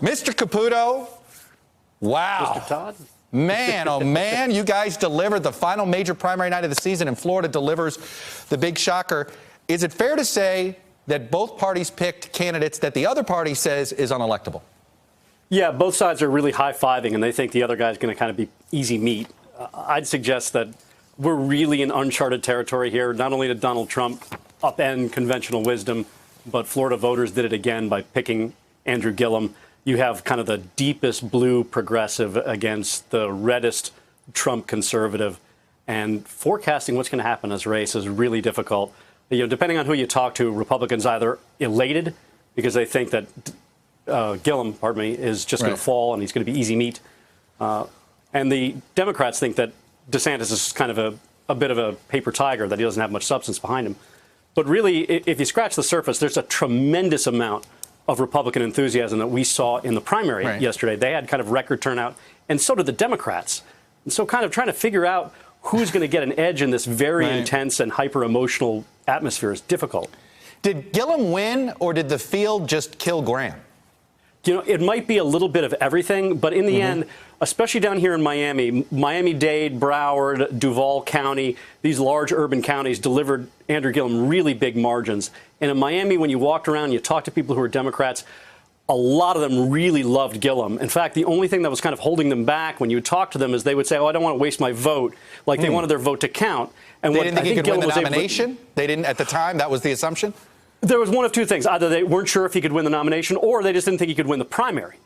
Mr. Caputo, wow. Mr. Todd? Man, oh man, you guys delivered the final major primary night of the season, and Florida delivers the big shocker. Is it fair to say that both parties picked candidates that the other party says is unelectable? Yeah, both sides are really high-fiving, and they think the other guy's going to kind of be easy meat. I'd suggest that we're really in uncharted territory here. Not only did Donald Trump upend conventional wisdom, but Florida voters did it again by picking Andrew Gillum. You have kind of the deepest blue progressive against the reddest Trump conservative. And forecasting what's going to happen in this race is really difficult. You know, depending on who you talk to, Republicans either elated because they think that Gillum, is just going to fall and he's going to be easy meat. And the Democrats think that DeSantis is kind of a bit of a paper tiger, that he doesn't have much substance behind him. But really, if you scratch the surface, there's a tremendous amount of Republican enthusiasm that we saw in the primary yesterday. They had kind of record turnout, and so did the Democrats. And so kind of trying to figure out who's going to get an edge in this very intense and hyper-emotional atmosphere is difficult. Did Gillum win, or did the field just kill Graham? You know, it might be a little bit of everything, but in the end, especially down here in Miami, Miami-Dade, Broward, Duval County, these large urban counties delivered Andrew Gillum really big margins. And in Miami, when you walked around, you talked to people who were Democrats, a lot of them really loved Gillum. In fact, the only thing that was kind of holding them back when you would talk to them is they would say, oh, I don't want to waste my vote. Like they wanted their vote to count. And they didn't think he could win the nomination? They didn't at the time? That was the assumption? There was one of two things. Either they weren't sure if he could win the nomination, or they just didn't think he could win the primary.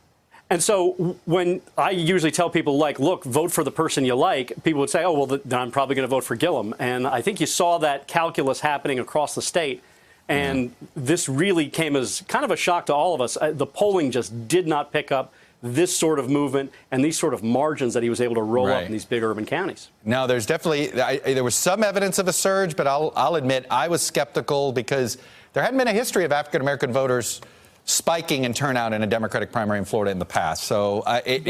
And so when I usually tell people, like, look, vote for the person you like, people would say, oh, well, then I'm probably going to vote for Gillum. And I think you saw that calculus happening across the state. And this really came as kind of a shock to all of us. The polling just did not pick up this sort of movement and these sort of margins that he was able to roll up in these big urban counties. No, there's definitely there was some evidence of a surge, but I'll admit I was skeptical because there hadn't been a history of African-American voters spiking in turnout in a Democratic primary in Florida in the past. So it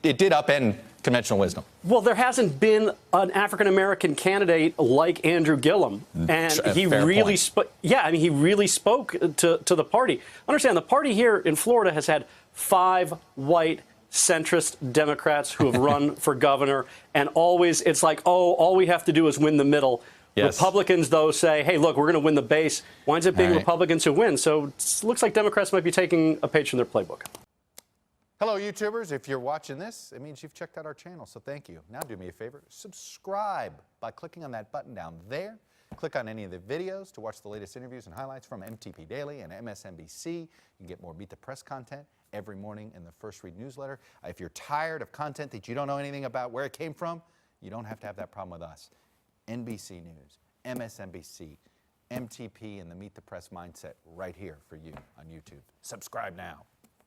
did upend conventional wisdom. Well, there hasn't been an African-American candidate like Andrew Gillum. And he really spoke. Yeah, I mean, he really spoke to the party. Understand, the party here in Florida has had 5 white centrist Democrats who have run for governor. And always it's like, oh, all we have to do is win the middle. Republicans, though, say, hey, look, we're going to win the base. Winds up being Republicans who win. So it looks like Democrats might be taking a page from their playbook. Hello, YouTubers. If you're watching this, it means you've checked out our channel, so thank you. Now do me a favor. Subscribe by clicking on that button down there. Click on any of the videos to watch the latest interviews and highlights from MTP Daily and MSNBC. You can get more Meet the Press content every morning in the First Read newsletter. If you're tired of content that you don't know anything about where it came from, you don't have to have that problem with us. NBC News, MSNBC, MTP, and the Meet the Press mindset right here for you on YouTube. Subscribe now.